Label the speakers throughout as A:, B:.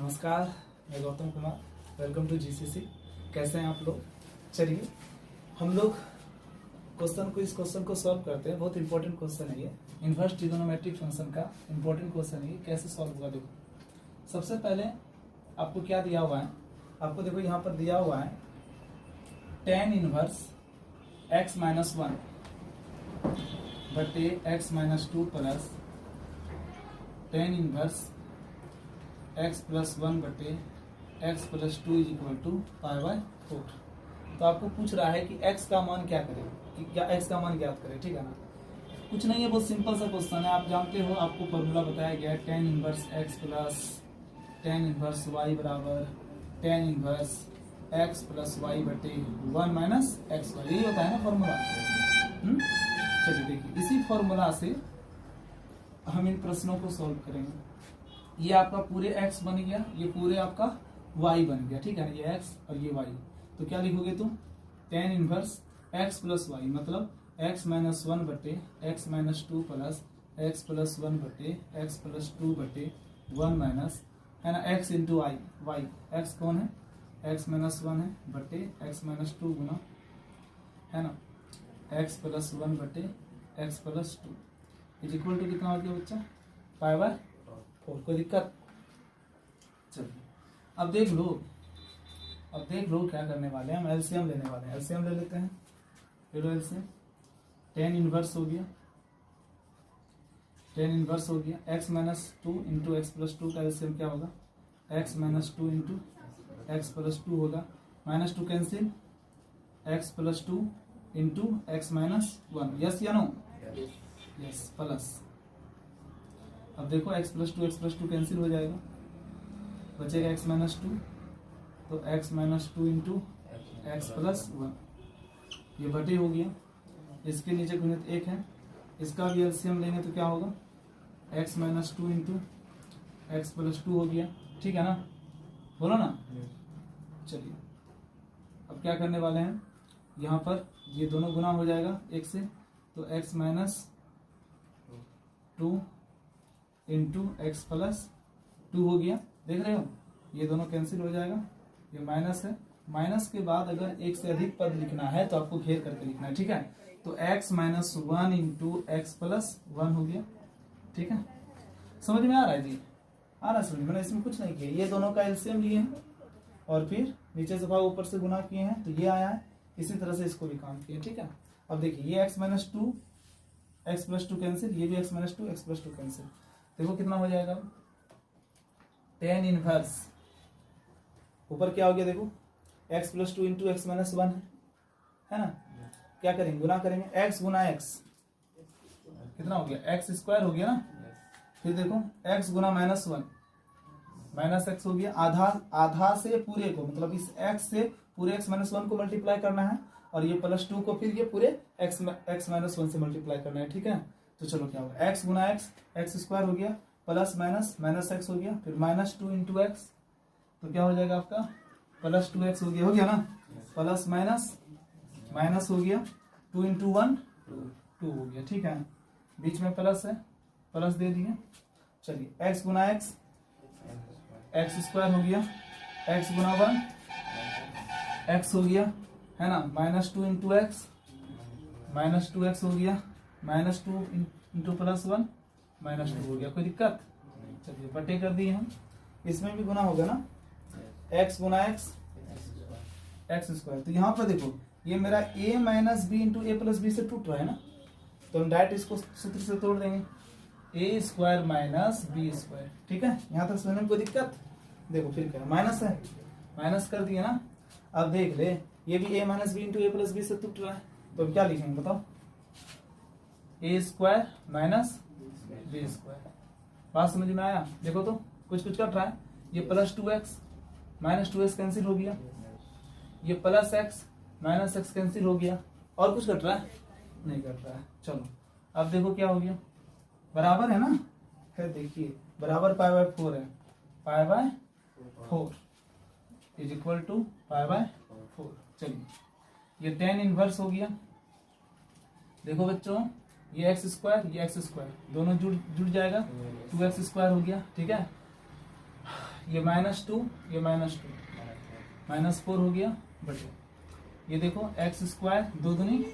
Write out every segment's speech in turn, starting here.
A: नमस्कार, मैं Gautam Kumar. Welcome to GCC. कैसे हैं आप लोग? चलिए हम लोग इस क्वेश्चन को सॉल्व करते हैं। बहुत इंपॉर्टेंट क्वेश्चन है ये। इनवर्स ट्रिगोनोमेट्रिक फंक्शन का इंपॉर्टेंट क्वेश्चन है ये। कैसे सॉल्व होगा देखो। सबसे पहले आपको क्या दिया हुआ है, आपको देखो यहाँ पर दिया हुआ है tan इनवर्स x माइनस 1 बटे x minus 2 plus tan inverse x plus 1 बटे x plus 2 is equal to pi by 4। तो आपको पूछ रहा है कि x का मान क्या करें, कि क्या x का मान ज्ञात करें। ठीक है ना, कुछ नहीं है, बहुत सिंपल सा क्वेश्चन है। आप जानते हो, आपको फॉर्मूला बताया गया है tan inverse x plus tan inverse y बराबर tan inverse x plus y बटे 1 माइनस एक्स वाई। यही होता है ना फॉर्मूला। चलिए देखिए, इसी फॉर्मूला से हम इन प्रश्नों को सॉल्व करेंगे। ये आपका पूरे x बन गया, ये पूरे आपका y बन गया। ठीक है ना, ये x और ये y। तो क्या लिखोगे तुम? tan inverse x plus y मतलब x माइनस 1 बटे x minus 2 plus x plus 1 बटे x प्लस 2 बटे 1 माइनस, है ना, x इंटू y। x कौन है? x माइनस 1 है बटे x माइनस 2 गुना, है ना, x प्लस 1 बटे x plus 2 is equal to कितना हो गया बच्चा? Pi by 4। कोई दिक्कत? चलिए अब देख लो क्या करने वाले हैं हम। एलसीएम लेने वाले हैं। एलसीएम ले लेते हैं। ले लो एलसीएम। tan इनवर्स हो गया, tan इनवर्स हो गया x minus 2 into x plus 2 का एलसीएम क्या होगा? x minus 2 into x plus 2 होगा। Minus 2 cancel, x plus 2 into x minus 1। Yes या नो? यस। प्लस अब देखो x प्लस 2 कैंसिल हो जाएगा, बचेगा x माइनस 2। तो x minus 2 into x plus 1 ये बटे हो गया। इसके नीचे गुणित 1 है, इसका भी एलसीएम लेंगे तो क्या होगा? x minus 2 into x plus 2 हो गया। ठीक है ना, बोलो ना। चलिए अब क्या करने वाले हैं, यहाँ पर ये दोनों गुना हो जाएगा 1 से, तो x minus 2 into x plus 2 हो गया। देख रहे हो, ये दोनों कैंसिल हो जाएगा, ये माइनस है। माइनस के बाद अगर एक से अधिक पद लिखना है तो आपको घेर करके लिखना है। ठीक है, तो x minus 1 into x plus 1 हो गया। ठीक है, समझ में आ रहा है जी? आ रहा है समझ में? मैंने इसमें कुछ नहीं किया, ये दोनों का एलसीएम लिए हैं और फिर नीचे से भाग ऊपर से गुना किए हैं, तो ये आया है। इसी तरह से इसको भी काम किए। ठीक है, अब देखिए ये x minus 2 x plus 2 cancel, ये भी x minus 2 x plus 2 cancel. देखो कितना हो जाएगा? tan इनवर्स ऊपर क्या हो गया देखो, x plus 2 into x minus 1 है ना। क्या करेंगे? गुना करेंगे, x गुना x कितना हो गया? x स्क्वायर हो गया ना। फिर देखो x गुना माइनस 1 माइनस x हो गया। आधा से पूरे को, मतलब इस x से पूरे x माइनस 1 को मल्टीप्लाई करना है, और ये प्लस 2 को फिर ये पूरे x माइनस 1 से मल्टीप्लाई करना है। ठीक है, तो चलो क्या होगा? x गुना x स्क्वायर हो गया, प्लस माइनस माइनस x हो गया, फिर माइनस 2 इंटू एक्स, तो क्या हो जाएगा आपका? प्लस 2x हो गया ना। प्लस माइनस माइनस हो गया, 2 इंटू 1 2 हो गया। ठीक है, बीच में प्लस है, प्लस दे दिए। चलिए x गुना x स्क्वायर हो गया, x गुना 1 x हो गया, है ना, minus 2 into x minus 2x हो गया, माइनस 2 इंटू प्लस 1 माइनस 2 हो गया। कोई दिक्कत? चलिए बटे कर दिए हम। इसमें भी गुना होगा ना, x गुना x स्क्वायर। तो यहाँ पर देखो, ये मेरा a minus b into a plus b से टूट रहा है ना, तो हम डायरेक्ट इसको सूत्र से तोड़ देंगे, a square minus B square. ठीक है, यहाँ तक समझने में कोई दिक्कत? देखो फिर क्या माइनस है, माइनस कर दिए ना। अब देख ले, ये भी a minus b into a plus b से टूट रहा है, तो हम क्या लिखेंगे बताओ? a square minus B square. बात समझ में आया? देखो तो कुछ कट रहा है, ये plus 2x minus 2x cancel हो गया, ये plus x minus x cancel हो गया, और कुछ कट रहा है? नहीं कट रहा है। चलो अब देखो क्या हो गया, बराबर है ना, है देखिए बराबर पाई बाय 4 है। Pi by 4 is equal to pi by 4। चलिए ये tan इनवर्स हो गया। देखो बच्चों, ये एक्स स्क्वायर ये एक्स स्क्वायर दोनों जुड़ जाएगा, 2x स्क्वायर हो गया। ठीक है, ये -2, ये -2, -4 हो गया बटे ये देखो एक्स स्क्वायर 2 दूनी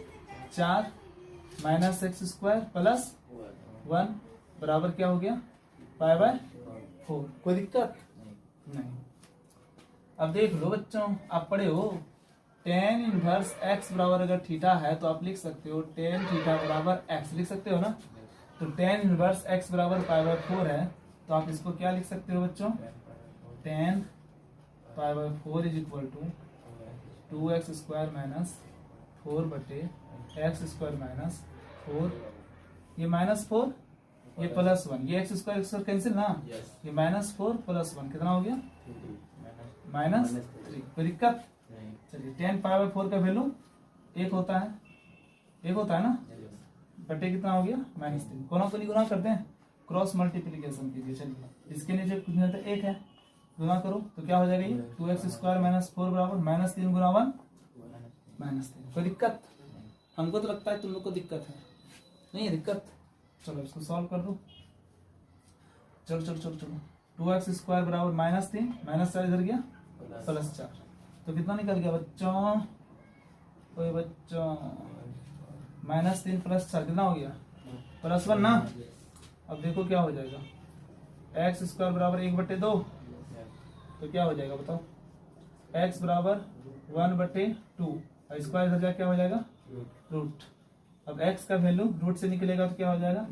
A: 4 माइनस एक्स स्क्वायर प्लस 1 बराबर क्या हो गया π/4। कोई दिक्कत नहीं। अब देख लो बच्चों, आप पढ़े हो tan इनवर्स x बराबर अगर थीटा है तो आप लिख सकते हो tan थीटा बराबर x, लिख सकते हो ना। तो tan इनवर्स x बराबर π/4 है, तो आप इसको क्या लिख सकते हो बच्चों, tan π/4 is equal to 2x square minus 4 बटे एक्स स्क्वायर माइनस 4, ये -4 ये +1, ये एक्स स्क्वायर कैंसिल ना, ये -4 + 1 कितना हो गया -3। कोई दिक्कत? चलिए tan π/4 का वैल्यू 1 होता है ना, बटे कितना हो गया -3। कोना को गुना करते हैं, क्रॉस मल्टीप्लीकेशन कीजिए। चलिए इसके नीचे कुछ नहीं होता 1 है, गुना करो तो क्या हो जाएगा ये 2x स्क्वायर माइनस 4 बराबर -3 गुना 1 -3। कोई दिक्कत? हमको तो लगता है तुम लोग को दिक्कत है, नहीं है दिक्कत। चलो इसको सॉल्व कर दो। चलो 2x स्क्वायर बराबर -3 -4 इधर गया +4, तो कितना निकल गया बच्चों, कोई बच्चों -3 + 4 कितना हो गया +1 ना। अब देखो क्या हो जाएगा, एक्स स्क्वायर बराबर 1/2, तो क्या हो जाएगा बताओ, x बराबर 1/2 और स्क्वायर इधर क्या हो जाएगा रूट। अब x का वैल्यू रूट से निकलेगा तो क्या हो जाएगा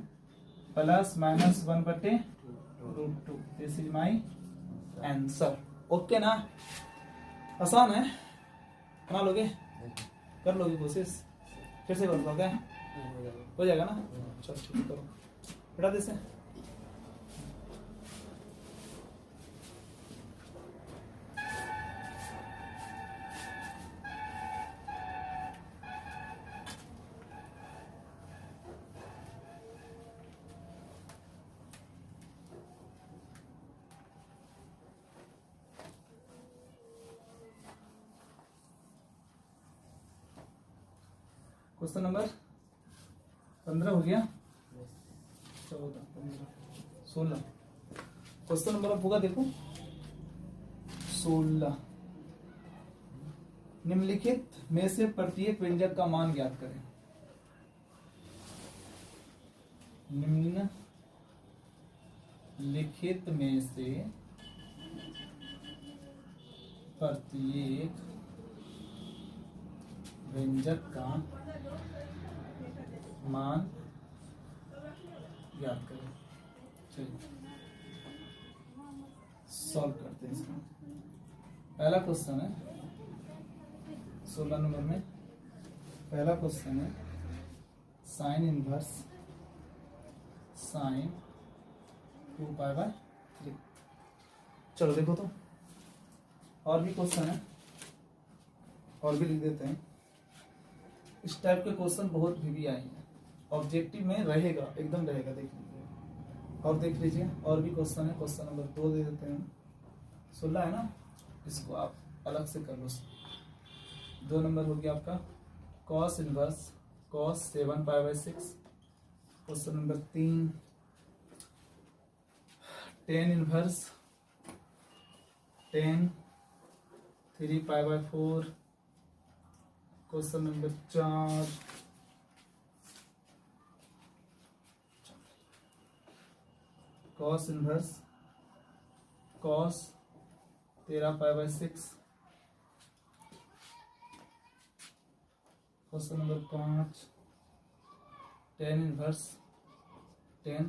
A: +-1/√2। This is my answer. Okay ना, आसान है, बना लोगे, कर लोगे कोशिश, फिर से कर लो, क्या हो जाएगा ना। चलो ठीक है, करो बेटा जैसे। क्वेश्चन नंबर 15 हो गया, 14, 15, 16। क्वेश्चन नंबर अब होगा देखो 16। निम्नलिखित में से प्रत्येक व्यंजक का मान ज्ञात करें। निम्नलिखित में से प्रत्येक व्यंजक का मान ज्ञात करें। चलिए सॉल्व करते हैं इसका। पहला क्वेश्चन है 16 नंबर में, पहला क्वेश्चन है साइन इनवर्स साइन 2π/3। चलो देखो तो, और भी क्वेश्चन है, और भी लिख देते हैं। इस टाइप के क्वेश्चन बहुत भी आए हैं, ऑब्जेक्टिव में रहेगा, एकदम रहेगा, देख लीजिए। और देख लीजिए और भी क्वेश्चन है। क्वेश्चन नंबर 2 दे देते हैं, 16 है ना, इसको आप अलग से कर लो। 2 नंबर हो गया आपका cos inverse cos 7π/6। Question number 3 tan inverse tan 3π/4। Question number 4 cos inverse cos 13π/6। Question number 5 tan inverse tan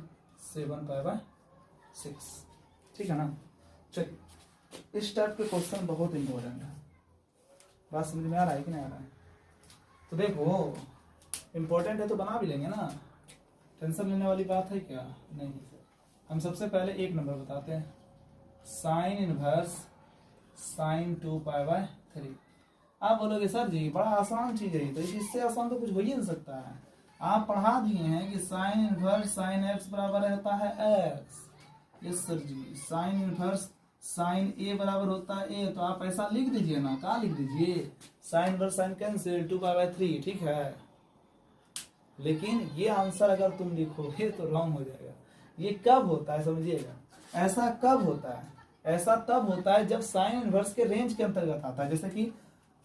A: 7π/6। ठीक है ना। चलिए इस टाइप के क्वेश्चन बहुत इंपॉर्टेंट है, बात समझ में आ रहा है कि नहीं आ रहा है? तो देखो इंपॉर्टेंट है तो बना भी लेंगे ना, टेंशन लेने वाली बात है क्या? नहीं। हम सबसे पहले 1 नंबर बताते हैं, साइन इनवर्स साइन 2π/3। आप बोलोगे सर जी बड़ा आसान चीज है, तो इससे आसान तो कुछ हो ही नहीं सकता है। आप पढ़ा दिए हैं कि साइन इनवर्स साइन x बराबर होता है x। Yes sir ji, sine inverse sine a बराबर होता है a, तो आप ऐसा लिख दीजिए ना, क्या लिख दीजिए, साइन इनवर्स साइन कैंसिल 2π/3। ठीक है, लेकिन ये आंसर अगर तुम लिखोगे तो रॉन्ग हो जाएगा। ये कब होता है समझिएगा, ऐसा कब होता है ऐसा तब होता है जब साइन इनवर्स के रेंज के अंतर्गत आता है। जैसे कि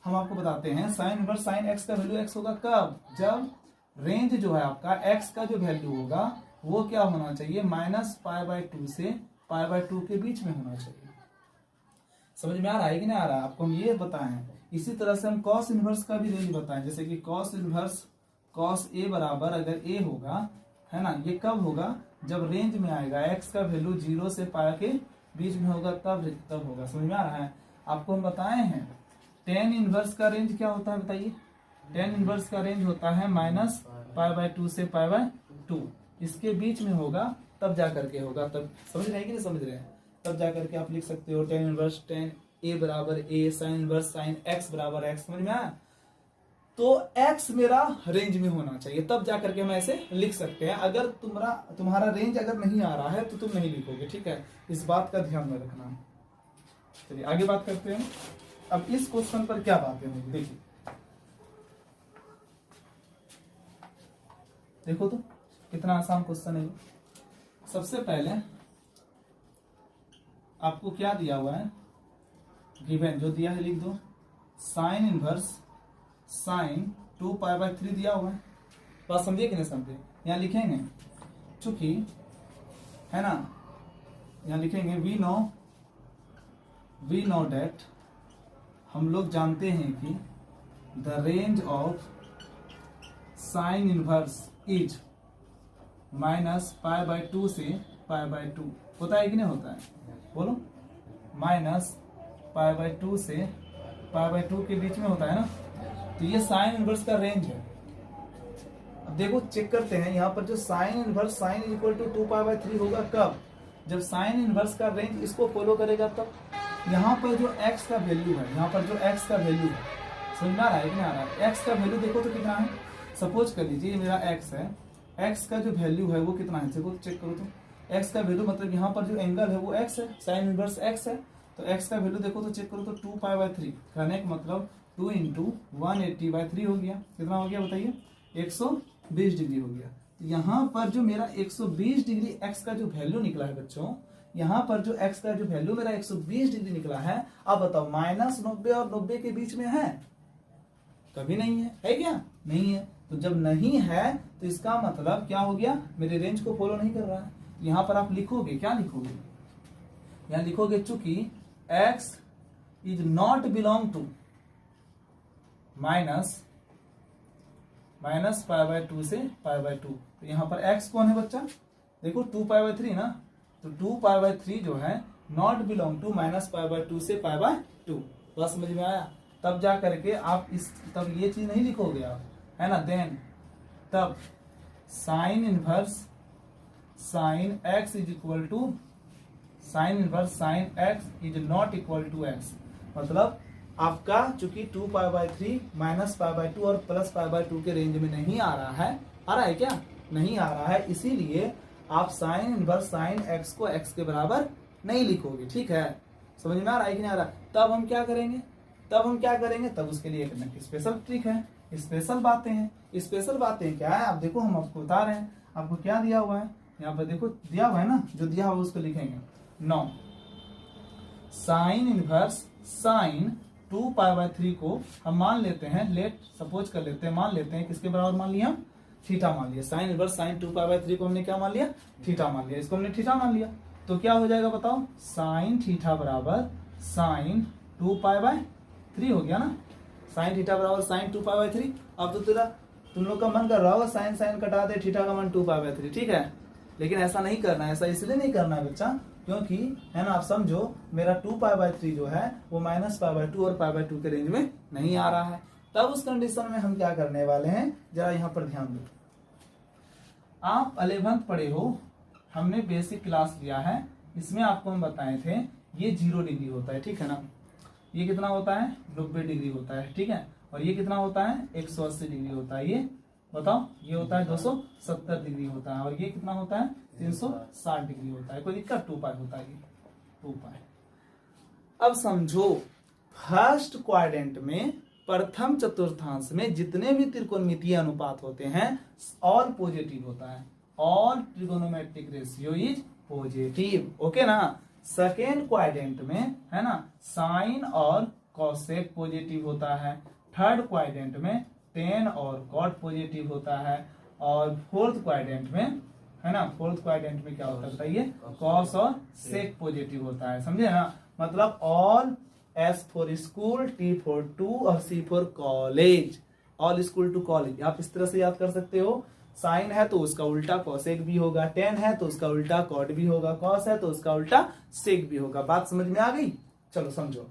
A: हम आपको बताते हैं साइन इनवर्स साइन एक्स का वैल्यू एक्स होगा कब, जब रेंज जो है आपका एक्स का जो वैल्यू होगा वो क्या होना चाहिए, -π/2 से π/2 के बीच में होना चाहिए। समझ में आ रहा है कि नहीं आ रहा है? आपको हम ये बताएं। इसी तरह से हम कॉस इनवर्स का भी रेंज बताएं। जैसे कि कॉस इनवर्स कॉस ए बराबर अगर ए होगा, है ना, ये कब होगा, जब रेंज में आएगा एक्स का वैल्यू 0 से π के बीच में होगा, तब होगा। समझ में आ रहा है? आपको हम बताए हैं टेन इनवर्स का रेंज क्या होता है बताइए। टेन इनवर्स का रेंज होता है -π/2 से π/2, इसके बीच में होगा तब जा करके होगा। तब समझ रहे हैं कि नहीं समझ रहे हैं? तब जा करके आप लिख सकते हो टेन इनवर्स टेन ए बराबर ए साइन इनवर्स साइन एक्स बराबर एक्स। समझ में आया? तो x मेरा रेंज में होना चाहिए, तब जा करके हम ऐसे लिख सकते हैं। अगर तुम्हारा रेंज अगर नहीं आ रहा है तो तुम नहीं लिखोगे, ठीक है? इस बात का ध्यान में रखना। चलिए आगे बात करते हैं। अब इस क्वेश्चन पर क्या बातें होंगी, देखिए देखो तो कितना आसान क्वेश्चन है। सबसे पहले आपको क्या दिया हुआ है, गिवन जो दिया है लिख दो, साइन इनवर्स साइन 2π/3 दिया हुआ है। बात समझिए कि नहीं समझे? यहाँ लिखेंगे चूंकि, है ना, यहाँ लिखेंगे वी नो डेट, हम लोग जानते हैं कि the range of sine inverse is -π/2 से π/2 होता है कि नहीं होता है? बोलो, -π/2 से π/2 के बीच में होता है ना। तो ये साइन इनवर्स का रेंज है। अब देखो चेक करते हैं, यहाँ पर जो sine inverse sine equal to 2π/3 होगा कब, जब साइन इनवर्स का रेंज इसको फॉलो करेगा तब। यहाँ पर जो x का वैल्यू है, यहाँ पर जो x का वैल्यू है, समझ में आ रहा है कि नहीं आ रहा है? x का वैल्यू देखो तो कितना है। सपोज कर लीजिए मेरा x है, x का जो वैल्यू है वो कितना है, देखो चेक करो तो x का वैल्यू मतलब यहाँ पर जो एंगल है वो x है, साइन इनवर्स x है। तो x का वैल्यू देखो तो चेक करो तो 2π/3 कहने का मतलब 2 × 180/3 हो गया। कितना हो गया बताइए? 120 डिग्री हो गया। तो यहाँ पर जो मेरा 120 डिग्री x का जो वैल्यू निकला है बच्चों, यहाँ पर जो x का जो वैल्यू मेरा 120 डिग्री निकला है। अब बताओ -90 और 90 के बीच में है? कभी नहीं है क्या? नहीं है। तो जब नहीं है तो इसका मतलब क्या हो गया, मेरे रेंज को फॉलो नहीं कर रहा है। यहाँ पर आप लिखोगे, क्या लिखोगे, यहाँ लिखोगे चूंकि x is not belong to -π/2 से π/2। तो यहाँ पर x कौन है बच्चा, देखो 2π/3 ना, तो 2π/3 जो है नॉट बिलोंग टू -π/2 से π/2। बस समझ में आया? तब जा करके आप तब ये चीज नहीं लिखोगे आप, है ना। देन तब sine inverse sine x is equal to sine inverse sine x is not equal to x। मतलब आपका चूंकि 2π/3 -π/2 और +π/2 के रेंज में नहीं आ रहा है। आ रहा है क्या? नहीं आ रहा है, इसीलिए आप साइन इनवर्स साइन x को x के बराबर नहीं लिखोगे, ठीक है? समझ में आ रहा है कि नहीं आ रहा? तब हम क्या करेंगे, तब उसके लिए एक स्पेशल ट्रिक है, स्पेशल बातें हैं। स्पेशल बातें क्या है, आप देखो हम आपको बता रहे हैं। आपको क्या दिया हुआ है, यहाँ पर देखो दिया हुआ है ना, जो दिया हुआ उसको लिखेंगे। नो साइन इनवर्स साइन 2π/3 को हम मान लेते हैं, सपोज कर लेते हैं, मान लेते हैं किसके बराबर मान लिया, थीटा मान लिया। साइन इनवर्स साइन 2π/3 को हमने क्या मान लिया, थीटा मान लिया। इसको हमने थीटा मान लिया तो क्या हो जाएगा बताओ, साइन थीटा बराबर साइन 2π/3 हो गया ना। साइन थीटा बराबर साइन 2π/3। अब तो तुम लोग का मन कर रहा होगा साइन साइन कटा दे, थीटा का मान 2π/3, ठीक है? लेकिन ऐसा नहीं करना है। ऐसा इसलिए नहीं करना है बच्चा क्योंकि, है ना, आप समझो मेरा 2π/3 जो है वो -π/2 और π/2 के रेंज में नहीं आ रहा है। तब उस कंडीशन में हम क्या करने वाले हैं, जरा यहाँ पर ध्यान दो। आप 11th पढ़े हो, हमने बेसिक क्लास लिया है, इसमें आपको हम बताए थे ये 0 डिग्री होता है, ठीक है ना। ये कितना होता है, 90 डिग्री होता है, ठीक है। और ये कितना होता है, 180 डिग्री होता है। ये बताओ, ये होता है 270 डिग्री होता है। और ये कितना होता है, 360 डिग्री होता है। कोई दिक्कत, 2π होता है, ये 2π। अब समझो फर्स्ट क्वाड्रेंट में, प्रथम चतुर्थांश में जितने भी त्रिकोणमितीय अनुपात होते हैं ऑल पॉजिटिव होता है। All trigonometric ratio is positive, okay ना। सेकेंड क्वाड्रेंट में, है ना, साइन और कॉसेक पॉजिटिव होता है, थर्ड क्वाड्रेंट में टेन और कॉट पॉजिटिव होता है, और फोर्थ क्वाड्रेंट में, है ना, फोर्थ क्वाड्रेंट में क्या होता है बताइए, कॉस और सेक पॉजिटिव होता है, समझे ना। मतलब all, S for school, T for to और C for college, all school to college. आप इस तरह से याद कर सकते हो, साइन है तो उसका उल्टा कॉसेक भी होगा, टेन है तो उसका उल्टा कॉट भी होगा, कॉस है तो उसका उल्टा सेक भी होगा। बात समझ में आ गई? चलो समझो।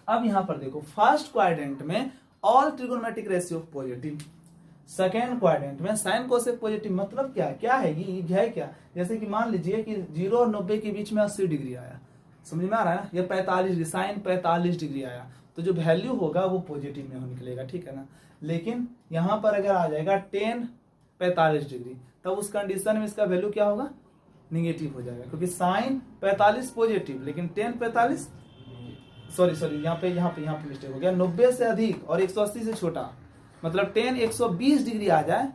A: अब यहां पर देखो, फर्स्ट क्वाड्रेंट में all trigonometric ratio positive, second quadrant में साइन कोसेक पॉजिटिव। मतलब क्या क्या है ये है क्या, जैसे कि मान लीजिए कि 0 और 90 के बीच में 80 डिग्री आया, समझ में आ रहा है ना, ये 45 डिग्री, साइन 45 डिग्री आया, तो जो वैल्यू होगा वो पॉजिटिव में निकलेगा, ठीक है ना। लेकिन यहां पर अगर आ जाएगा 10 45 डिग्री, तब उस कंडीशन में इसका वैल्यू क्या होगा, निगेटिव हो जाएगा, क्योंकि साइन 45 पॉजिटिव लेकिन 10 45, सॉरी यहाँ पे मिस्टेक हो गया, 90 से अधिक और 180 से छोटा, मतलब 10 120 डिग्री आ जाए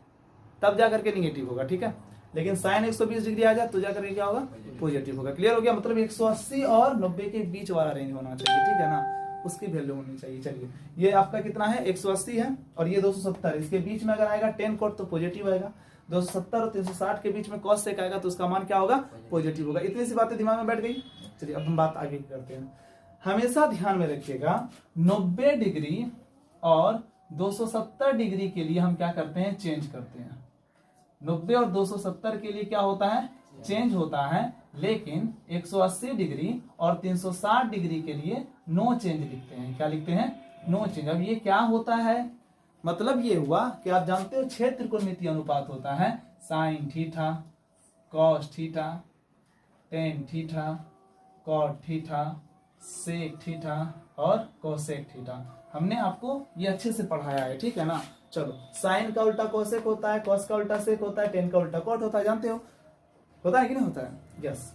A: तब जाकर के निगेटिव होगा, ठीक है। लेकिन साइन 120 डिग्री आ जाए तो जाकर के क्या होगा, पॉजिटिव होगा। क्लियर हो गया? मतलब 180 और 90 के बीच वाला रेंज होना चाहिए, ठीक है ना, उसकी वैल्यू होनी चाहिए। चलिए, ये आपका कितना है, 180 है और ये 270, इसके बीच में अगर आएगा 10 कॉट तो पॉजिटिव आएगा, 270 और 360 के बीच में कॉस सेक आएगा तो उसका मान क्या होगा, पॉजिटिव होगा। इतनी सी बातें दिमाग में बैठ गई। चलिए अब हम बात आगे करते हैं। हमेशा ध्यान में रखिएगा, 90 डिग्री और 270 डिग्री के लिए हम क्या करते हैं, चेंज करते हैं। 90 और 270 के लिए क्या होता है, चेंज होता है, लेकिन 180 डिग्री और 360 डिग्री के लिए नो चेंज लिखते हैं। क्या लिखते हैं, नो चेंज। अब ये क्या होता है, मतलब ये हुआ कि आप जानते हो 6 त्रिकोणमितीय अनुपात होता है, sine theta, cos theta, tan theta, cot theta, sec theta और कोसेक थीटा। हमने आपको ये अच्छे से पढ़ाया है, ठीक है ना। चलो, साइन का उल्टा कोसेक होता है, कॉस का उल्टा सेक होता है, टेन का उल्टा कॉट होता है, जानते हो, होता है कि नहीं होता है, यस।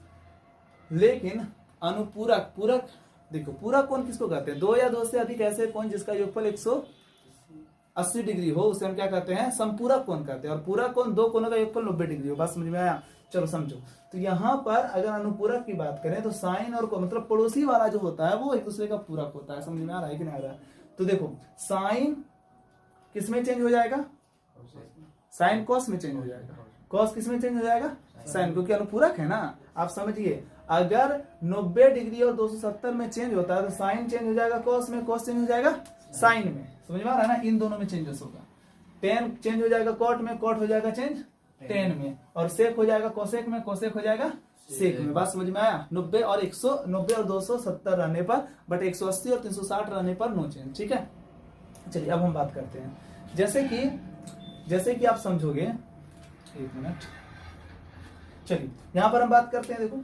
A: लेकिन अनुपूरक, पूरक देखो, पूरक कोण किसको कहते हैं, 2 या 2 से अधिक ऐसे कोण जिसका योगफल 180 डिग्री हो उसे हम क्या कहते हैं, संपूरक कोण कहते हैं। और पूरक कोण 2 कोणों का योगफल 90 डिग्री हो। बात समझ में आया? चलो समझो। तो यहाँ पर अगर अनुपूरक की बात करें तो साइन और मतलब पड़ोसी वाला जो होता है वो एक दूसरे का पूरक होता है। समझ में आ रहा है कि नहीं आ रहा है? तो देखो, साइन किसमें चेंज हो जाएगा, साइन कॉस में चेंज हो जाएगा, कॉस किसमें चेंज हो जाएगा, साइन, क्योंकि अनुपूरक है ना। आप समझिए, अगर 90 डिग्री और 270 में चेंज होता है तो साइन चेंज हो जाएगा कॉस में, कॉस चेंज हो जाएगा साइन में। समझ में आ रहा है ना? इन दोनों में चेंजेस होगा। टेन चेंज हो जाएगा कॉट में, कॉट हो जाएगा चेंज टेन में, और सेक हो जाएगा कोसेक में, कोसेक हो जाएगा सेक में। बात समझ में आया? 90 और 270 रहने पर, बट 180 और 360 रहने पर नो चेंज, ठीक है। चलिए अब हम बात करते हैं, जैसे कि आप समझोगे, एक मिनट। चलिए यहां पर हम बात करते हैं। देखो,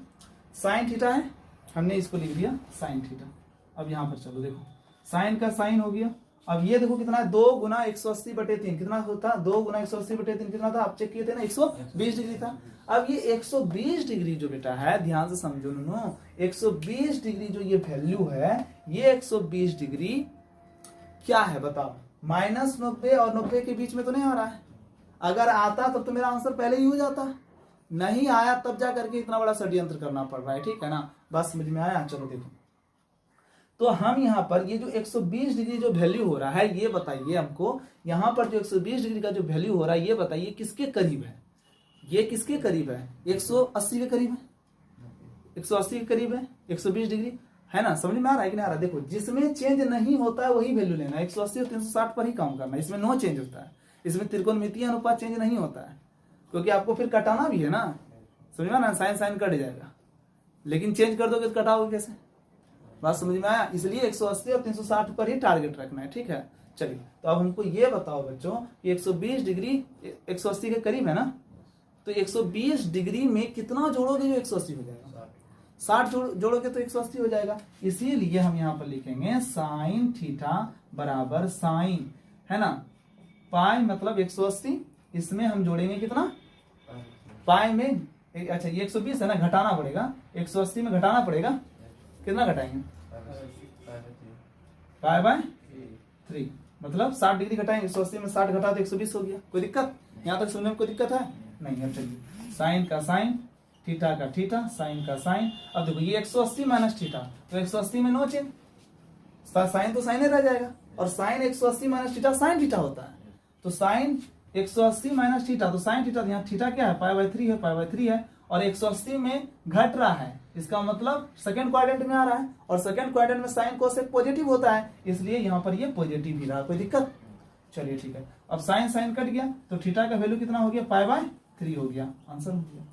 A: साइन थीटा है, हमने इसको लिख दिया साइन थीटा। अब यहां पर चलो, देखो साइन का साइन हो गया। अब ये देखो कितना है, 2 गुना 180/3 कितना होता, 2 गुना 180/3 कितना था, आप चेक किए थे ना, 120 डिग्री था। अब ये 120 डिग्री जो बेटा है, ध्यान से समझो नो, 120 डिग्री जो ये वैल्यू है, ये 120 डिग्री क्या है बताओ, -90 और 90 के बीच में तो नहीं आ रहा है। अगर आता तब तो मेरा आंसर पहले ही हो जाता, नहीं आया तब जा करके इतना बड़ा षड्यंत्र करना पड़ रहा है, ठीक है ना। बस समझ में आया? चलो देखो, तो हम यहाँ पर ये जो 120 डिग्री जो वैल्यू हो रहा है, ये बताइए हमको, यहाँ पर जो 120 डिग्री का जो वैल्यू हो रहा है, ये बताइए किसके करीब है, ये किसके करीब है, 180 के करीब है, 180 के करीब है 120 डिग्री, है ना। समझ में आ रहा है कि नहीं आ रहा? देखो, जिसमें चेंज नहीं होता है वही वैल्यू लेना, 180 और 360 पर ही काम करना, इसमें नो चेंज होता है, इसमें त्रिकोणमितीय अनुपात चेंज नहीं होता है, क्योंकि आपको फिर कटाना भी है ना। समझ में ना, साइन साइन कट जाएगा, लेकिन चेंज कर दोगे तो कटाओगे कैसे? बात समझ में आया? इसलिए 180 और 360 पर ही टारगेट रखना है, ठीक है। चलिए, तो अब हमको ये बताओ बच्चों, 120 डिग्री 180 के करीब है ना, तो 120 डिग्री में कितना जोड़ोगे जो 180 हो जाएगा, 60 जोड़ोगे तो 180 हो जाएगा। इसीलिए हम यहाँ पर लिखेंगे साइन थीटा बराबर साइन, है ना, पाई मतलब 180, इसमें हम जोड़ेंगे कितना, पाई में, अच्छा ये 120 है ना, घटाना पड़ेगा, 180 में घटाना पड़ेगा, कितना घटाएंगे, पाई/3, मतलब 60 डिग्री घटाएंगे, 180 में 60 घटा तो 120 हो गया। कोई दिक्कत यहाँ तक सुनने में कोई दिक्कत है नहीं? अब चलिए, साइन का साइन थीटा का थीटा, साइन का साइन। अब देखो ये 180 माइनस थीटा, तो 180 में नो चेंज, साइन तो साइन रह जाएगा, और sine 180 minus theta sine theta होता है। तो साइन 180 माइनस थीटा, तो साइन थीटा, यहाँ थीटा क्या है, पाई/3 है, पाई/3 है, और 180 में घट रहा है, इसका मतलब सेकंड क्वाड्रेंट में आ रहा है, और सेकंड क्वाड्रेंट में साइन कोसेक पॉजिटिव होता है, इसलिए यहाँ पर ये पॉजिटिव ही रहा। कोई दिक्कत? चलिए ठीक है। अब साइन साइन कट गया, तो थीटा का वैल्यू कितना हो गया, पाई/3 हो गया। आंसर हो गया।